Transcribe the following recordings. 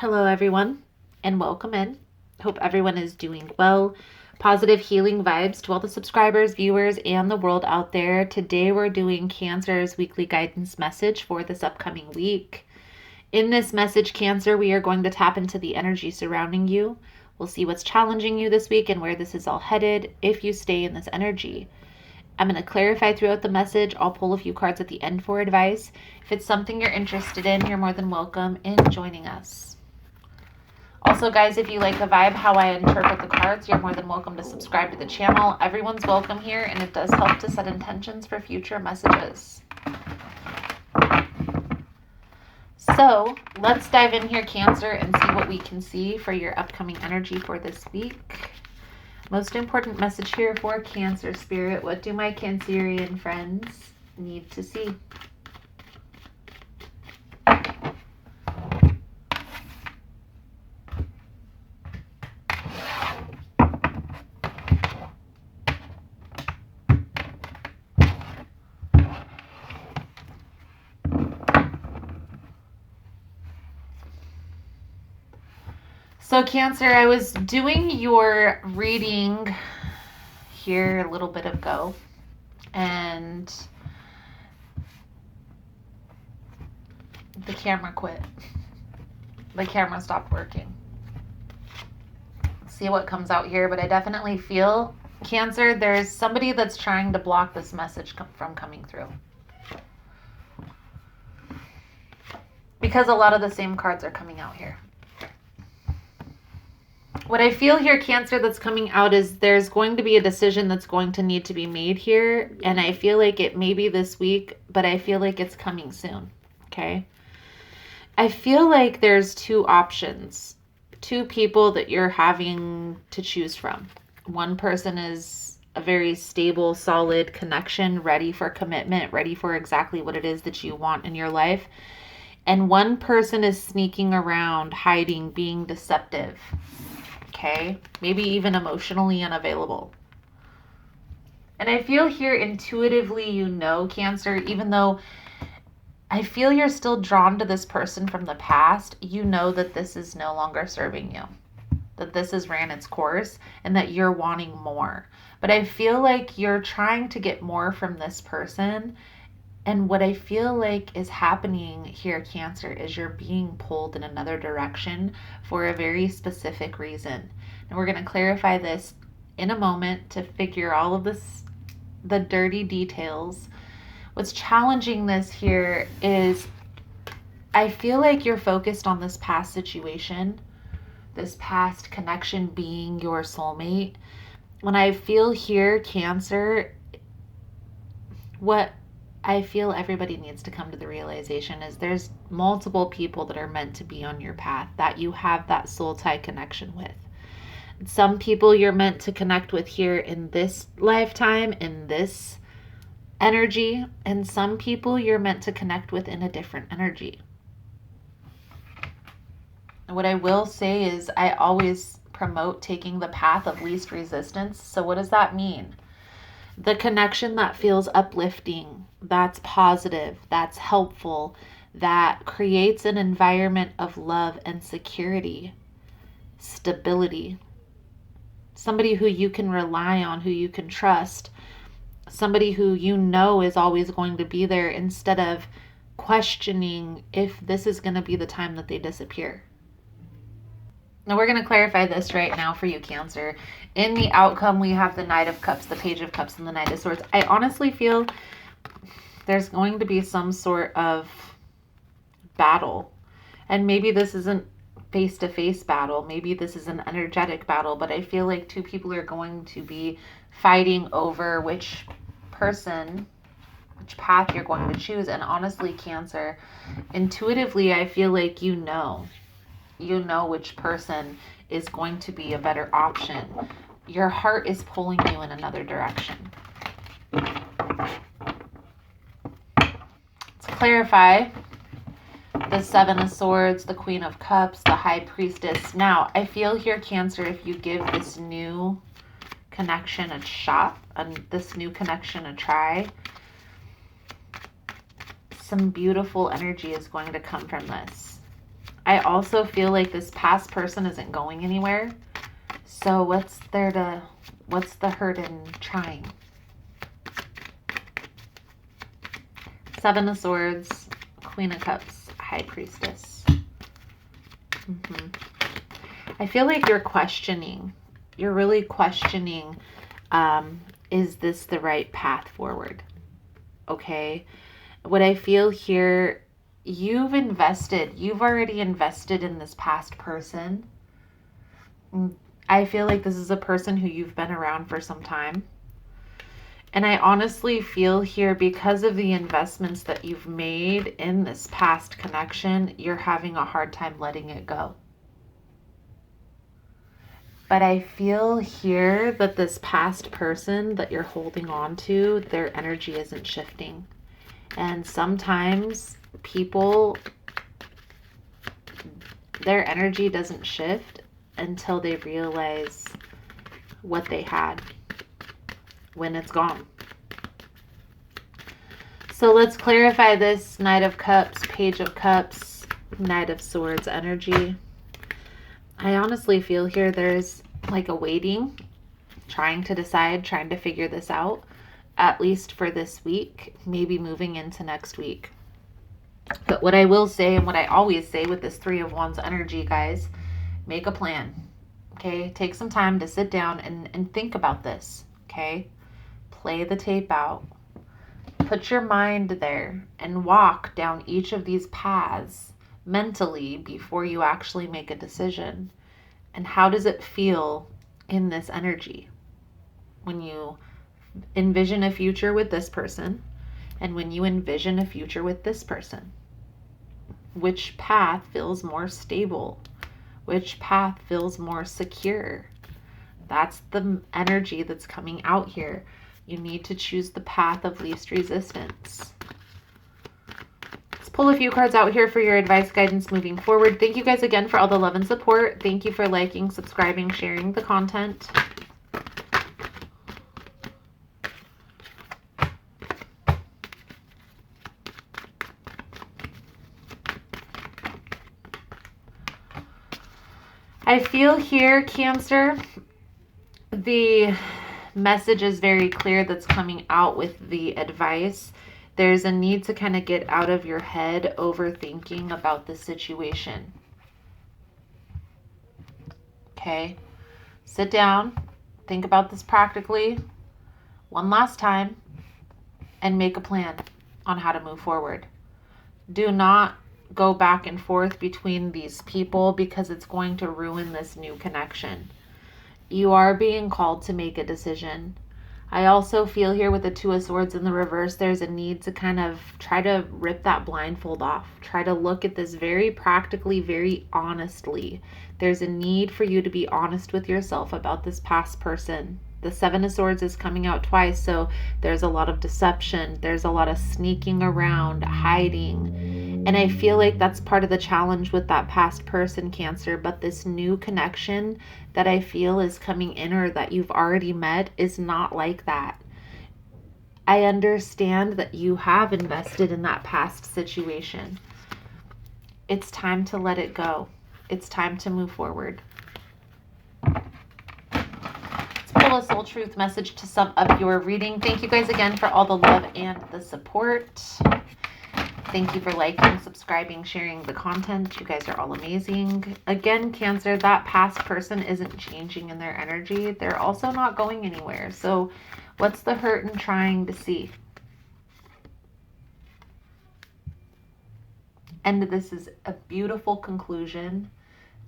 Hello, everyone, and welcome in. Hope everyone is doing well. Positive healing vibes to all the subscribers, viewers, and the world out there. Today, we're doing Cancer's weekly guidance message for this upcoming week. In this message, Cancer, we are going to tap into the energy surrounding you. We'll see what's challenging you this week and where this is all headed if you stay in this energy. I'm going to clarify throughout the message. I'll pull a few cards at the end for advice. If it's something you're interested in, you're more than welcome in joining us. Also, guys, if you like the vibe, how I interpret the cards, you're more than welcome to subscribe to the channel. Everyone's welcome here, and it does help to set intentions for future messages. So let's dive in here, Cancer, and see what we can see for your upcoming energy for this week. Most important message here for Cancer Spirit. What do my Cancerian friends need to see? So Cancer, I was doing your reading here a little bit ago, and the camera quit. The camera stopped working. Let's see what comes out here, but I definitely feel, Cancer, there's somebody that's trying to block this message from coming through. Because a lot of the same cards are coming out here. What I feel here, Cancer, that's coming out is there's going to be a decision that's going to need to be made here. And I feel like it may be this week, but I feel like it's coming soon. Okay. I feel like there's two options, two people that you're having to choose from. One person is a very stable, solid connection, ready for commitment, ready for exactly what it is that you want in your life. And one person is sneaking around, hiding, being deceptive. Okay, maybe even emotionally unavailable. And I feel here intuitively, you know, Cancer, even though I feel you're still drawn to this person from the past, you know that this is no longer serving you, that this has ran its course and that you're wanting more. But I feel like you're trying to get more from this person. And what I feel like is happening here, Cancer, is you're being pulled in another direction for a very specific reason. And we're going to clarify this in a moment to figure all of this, the dirty details. What's challenging this here is I feel like you're focused on this past situation, this past connection being your soulmate. When I feel here, Cancer, what I feel everybody needs to come to the realization is there's multiple people that are meant to be on your path that you have that soul tie connection with. Some people you're meant to connect with here in this lifetime, in this energy, and some people you're meant to connect with in a different energy. And what I will say is I always promote taking the path of least resistance. So what does that mean? The connection that feels uplifting, that's positive, that's helpful, that creates an environment of love and security, stability. Somebody who you can rely on, who you can trust, somebody who you know is always going to be there instead of questioning if this is going to be the time that they disappear. Now we're going to clarify this right now for you, Cancer. In the outcome, we have the Knight of Cups, the Page of Cups, and the Knight of Swords. I honestly feel there's going to be some sort of battle. And maybe this isn't face-to-face battle. Maybe this is an energetic battle. But I feel like two people are going to be fighting over which person, which path you're going to choose. And honestly, Cancer, intuitively, I feel like you know which person is going to be a better option. Your heart is pulling you in another direction. Let's clarify the Seven of Swords, the Queen of Cups, the High Priestess. Now, I feel here, Cancer, if you give this new connection a shot, and this new connection a try, some beautiful energy is going to come from this. I also feel like this past person isn't going anywhere. So what's the hurt in trying? Seven of Swords, Queen of Cups, High Priestess. I feel like you're questioning. You're really questioning, is this the right path forward? Okay. What I feel here, you've already invested in this past person. I feel like this is a person who you've been around for some time. And I honestly feel here, because of the investments that you've made in this past connection, you're having a hard time letting it go. But I feel here that this past person that you're holding on to, their energy isn't shifting. And sometimes people, their energy doesn't shift until they realize what they had when it's gone. So let's clarify this Knight of Cups, Page of Cups, Knight of Swords energy. I honestly feel here there's like a waiting, trying to decide, trying to figure this out, at least for this week, maybe moving into next week. But what I will say, and what I always say with this Three of Wands energy, guys, make a plan. Okay, take some time to sit down and think about this. Okay, play the tape out. Put your mind there and walk down each of these paths mentally before you actually make a decision. And how does it feel in this energy when you envision a future with this person and when you envision a future with this person? Which path feels more stable? Which path feels more secure? That's the energy that's coming out here. You need to choose the path of least resistance. Let's pull a few cards out here for your advice, guidance moving forward. Thank you guys again for all the love and support. Thank you for liking, subscribing, sharing the content. I feel here, Cancer, the message is very clear that's coming out with the advice. There's a need to kind of get out of your head overthinking about the situation. Okay, sit down, think about this practically one last time, and make a plan on how to move forward. Do not go back and forth between these people, because it's going to ruin this new connection. You are being called to make a decision. I also feel here with the Two of Swords in the reverse, there's a need to kind of try to rip that blindfold off. Try to look at this very practically, very honestly. There's a need for you to be honest with yourself about this past person. The Seven of Swords is coming out twice, so there's a lot of deception. There's a lot of sneaking around, hiding. And I feel like that's part of the challenge with that past person, Cancer. But this new connection that I feel is coming in, or that you've already met, is not like that. I understand that you have invested in that past situation. It's time to let it go. It's time to move forward. Let's pull a soul truth message to sum up your reading. Thank you guys again for all the love and the support. Thank you for liking, subscribing, sharing the content. You guys are all amazing. Again, Cancer, that past person isn't changing in their energy. They're also not going anywhere. So what's the hurt in trying to see? And this is a beautiful conclusion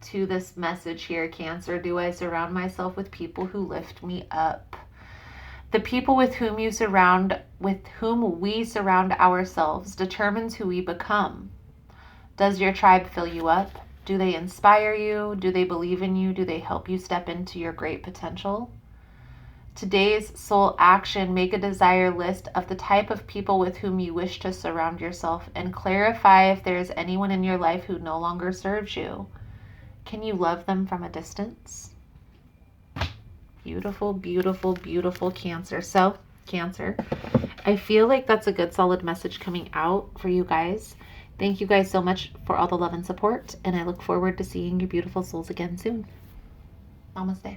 to this message here, Cancer. Do I surround myself with people who lift me up? The people with whom we surround ourselves determines who we become. Does your tribe fill you up? Do they inspire you? Do they believe in you? Do they help you step into your great potential? Today's soul action: make a desire list of the type of people with whom you wish to surround yourself, and clarify if there is anyone in your life who no longer serves you. Can you love them from a distance? Beautiful, beautiful, beautiful, Cancer. So, Cancer, I feel like that's a good solid message coming out for you guys. Thank you guys so much for all the love and support, and I look forward to seeing your beautiful souls again soon. Namaste.